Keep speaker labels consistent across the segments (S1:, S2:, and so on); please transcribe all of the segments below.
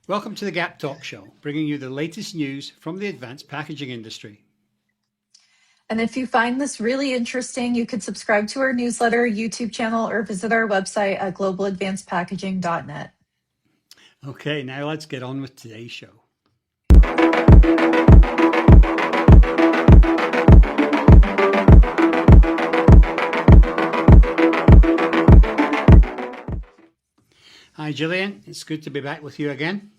S1: Welcome to the Gap Talk Show, bringing you the latest news from the advanced packaging industry.
S2: And if you find this really interesting, you could subscribe to our newsletter, YouTube channel, or visit our website at globaladvancedpackaging.net.
S1: Okay, now let's get on with today's show. Hi, Gillian. It's good to be back with you again.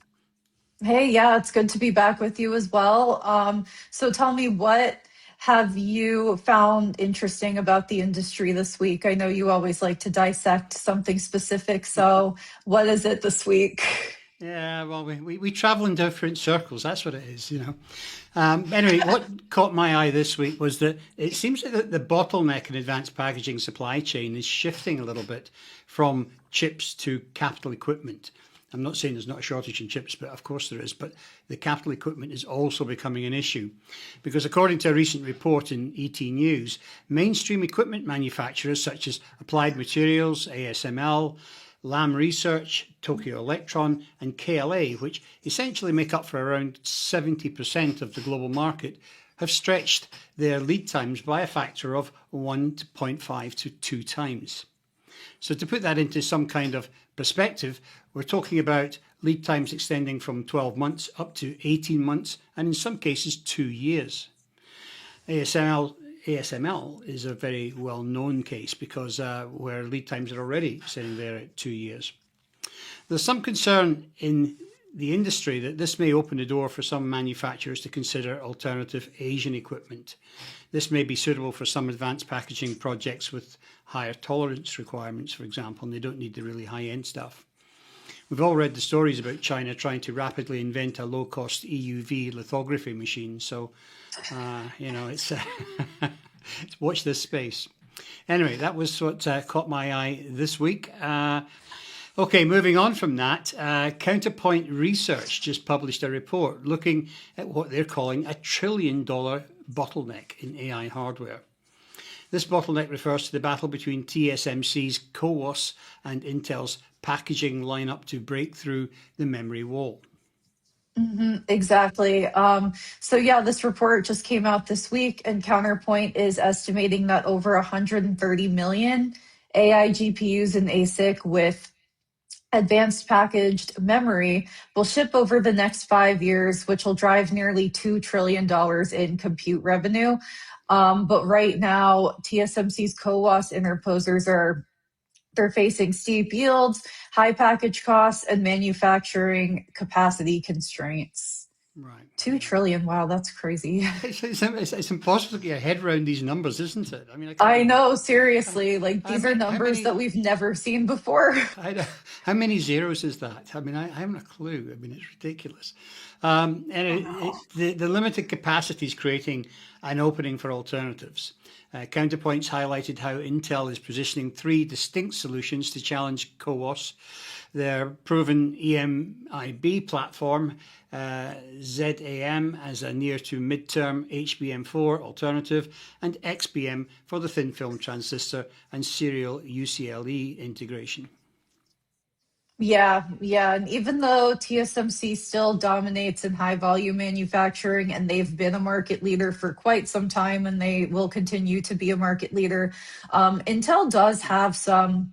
S2: Hey, yeah, it's good to be back with you as well. So tell me, what have you found interesting about the industry this week? I know you always like to dissect something specific. So what is it this week?
S1: Yeah, well, we travel in different circles. That's what it is, you know. Anyway, what caught my eye this week was that it seems that the bottleneck in advanced packaging supply chain is shifting a little bit from chips to capital equipment. I'm not saying there's not a shortage in chips, but of course there is. But the capital equipment is also becoming an issue because according to a recent report in ET News, mainstream equipment manufacturers such as Applied Materials, ASML, Lam Research, Tokyo Electron, and KLA, which essentially make up for around 70% of the global market, have stretched their lead times by a factor of 1.5 to 2 times. So to put that into some kind of perspective, we're talking about lead times extending from 12 months up to 18 months, and in some cases 2 years. ASML is a very well-known case because where lead times are already sitting there at 2 years. There's some concern in the industry that this may open the door for some manufacturers to consider alternative Asian equipment. This may be suitable for some advanced packaging projects with higher tolerance requirements, for example, and they don't need the really high-end stuff. We've all read the stories about China trying to rapidly invent a low-cost EUV lithography machine, so it's watch this space. Anyway, that was what caught my eye this week. Okay, moving on from that, Counterpoint Research just published a report looking at what they're calling a $1 trillion bottleneck in AI hardware. This bottleneck refers to the battle between TSMC's CoWoS and Intel's packaging lineup to break through the memory wall.
S2: Exactly. This report just came out this week, and Counterpoint is estimating that over 130 million AI GPUs and ASIC with advanced packaged memory will ship over the next 5 years, which will drive nearly $2 trillion in compute revenue. But right now, TSMC's CoWoS interposers they're facing steep yields, high package costs, and manufacturing capacity constraints.
S1: Right.
S2: 2 trillion. Wow, that's crazy.
S1: It's impossible to get your head around these numbers, isn't it? I mean,
S2: I know, seriously. Like, these are numbers that we've never seen before.
S1: How many zeros is that? I mean, I haven't a clue. I mean, it's ridiculous. The limited capacity is creating an opening for alternatives. Counterpoints highlighted how Intel is positioning 3 distinct solutions to challenge CoWoS. Their proven EMIB platform, ZAM as a near to midterm HBM4 alternative, and XBM for the thin film transistor and serial UCLE integration.
S2: Yeah. And even though TSMC still dominates in high volume manufacturing and they've been a market leader for quite some time and they will continue to be a market leader, Intel does have some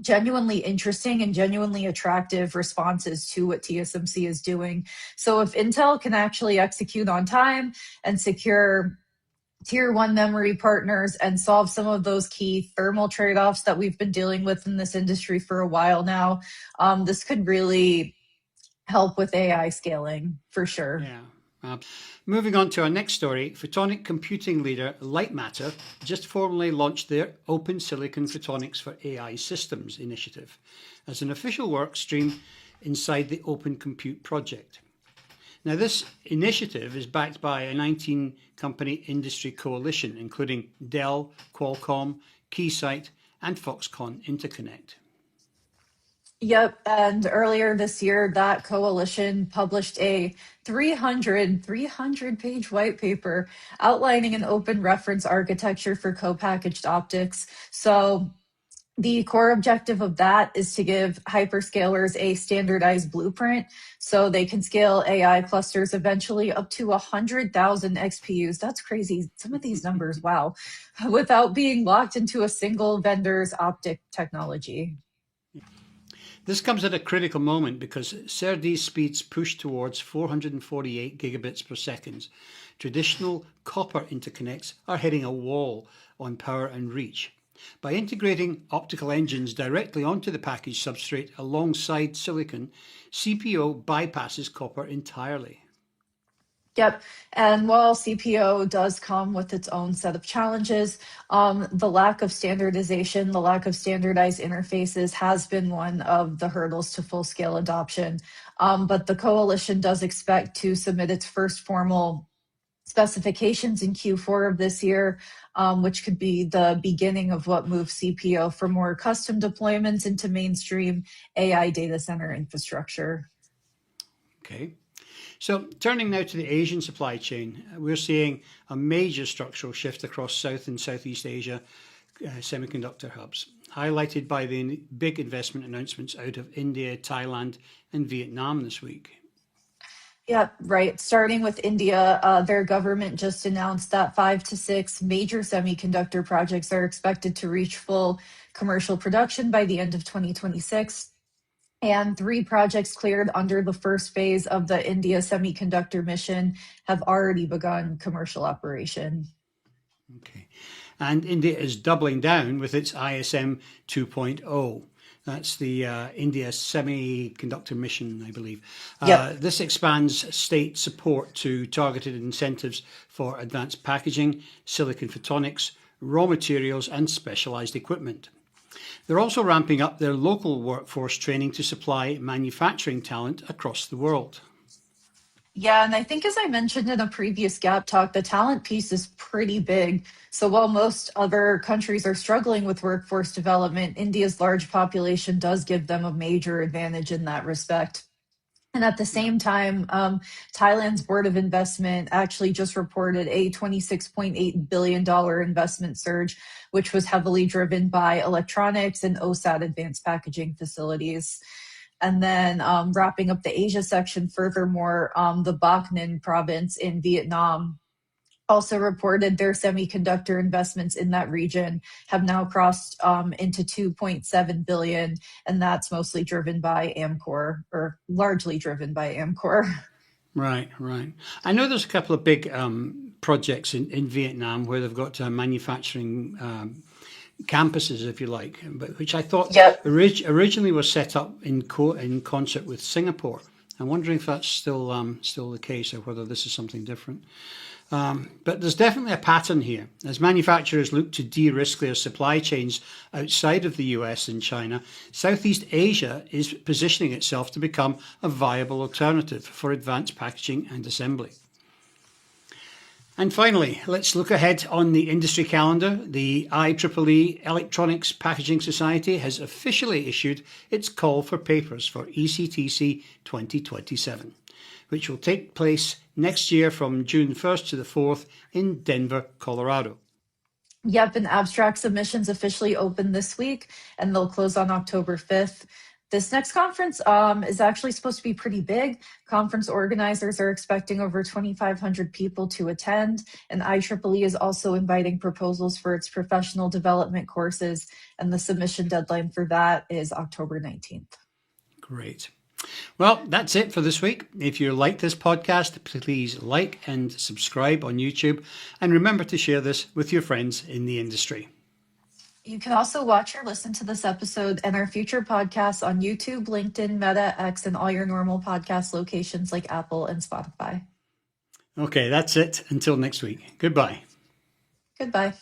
S2: genuinely interesting and genuinely attractive responses to what TSMC is doing. So if Intel can actually execute on time and secure tier one memory partners and solve some of those key thermal trade-offs that we've been dealing with in this industry for a while now, this could really help with AI scaling for sure.
S1: Yeah. Moving on to our next story, photonic computing leader Lightmatter just formally launched their Open Silicon Photonics for AI Systems initiative as an official work stream inside the Open Compute project. Now, this initiative is backed by a 19-company industry coalition, including Dell, Qualcomm, Keysight, and Foxconn Interconnect.
S2: Yep, and earlier this year, that coalition published a 300-page white paper outlining an open reference architecture for co-packaged optics. So The core objective of that is to give hyperscalers a standardized blueprint so they can scale AI clusters eventually up to 100,000 XPUs. That's crazy. Some of these numbers, wow, without being locked into a single vendor's optic technology.
S1: This comes at a critical moment because SerDes speeds push towards 448 gigabits per second. Traditional copper interconnects are hitting a wall on power and reach. By integrating optical engines directly onto the package substrate alongside silicon, CPO bypasses copper entirely.
S2: Yep. And while CPO does come with its own set of challenges, the lack of standardization, the lack of standardized interfaces has been one of the hurdles to full scale adoption. But the coalition does expect to submit its first formal specifications in Q4 of this year, which could be the beginning of what moves CPO from more custom deployments into mainstream AI data center infrastructure.
S1: Okay. So turning now to the Asian supply chain, we're seeing a major structural shift across South and Southeast Asia semiconductor hubs, highlighted by the big investment announcements out of India, Thailand, and Vietnam this week.
S2: Yeah, right. Starting with India, their government just announced that 5 to 6 major semiconductor projects are expected to reach full commercial production by the end of 2026. And 3 projects cleared under the first phase of the India semiconductor mission have already begun commercial operation.
S1: Okay. And India is doubling down with its ISM 2.0. That's the India Semiconductor Mission, I believe.
S2: Yep.
S1: This expands state support to targeted incentives for advanced packaging, silicon photonics, raw materials, and specialized equipment. They're also ramping up their local workforce training to supply manufacturing talent across the world.
S2: Yeah, and I think as I mentioned in a previous Gap talk, the talent piece is pretty big. So while most other countries are struggling with workforce development, India's large population does give them a major advantage in that respect. And at the
S1: Yeah.
S2: same time, Thailand's Board of Investment actually just reported a $26.8 billion investment surge, which was heavily driven by electronics and OSAT advanced packaging facilities. And then wrapping up the Asia section, furthermore, the Bac Ninh province in Vietnam also reported their semiconductor investments in that region have now crossed into 2.7 billion, and that's mostly driven by Amcor, or largely driven by Amcor.
S1: Right, right. I know there's a couple of big projects in Vietnam where they've got manufacturing campuses, if you like, but which I thought
S2: Yep.
S1: originally were set up in concert with Singapore. I'm wondering if that's still the case, or whether this is something different. But there's definitely a pattern here. As manufacturers look to de-risk their supply chains outside of the US and China, Southeast Asia is positioning itself to become a viable alternative for advanced packaging and assembly. And finally, let's look ahead on the industry calendar. The IEEE Electronics Packaging Society has officially issued its call for papers for ECTC 2027, which will take place next year from June 1st to the 4th in Denver, Colorado.
S2: Yep, and abstract submissions officially open this week, and they'll close on October 5th. This next conference is actually supposed to be pretty big. Conference organizers are expecting over 2,500 people to attend, and IEEE is also inviting proposals for its professional development courses, and the submission deadline for that is October 19th.
S1: Great. Well, that's it for this week. If you like this podcast, please like and subscribe on YouTube, and remember to share this with your friends in the industry.
S2: You can also watch or listen to this episode and our future podcasts on YouTube, LinkedIn, Meta, X, and all your normal podcast locations like Apple and Spotify.
S1: Okay, that's it. Until next week. Goodbye.
S2: Goodbye.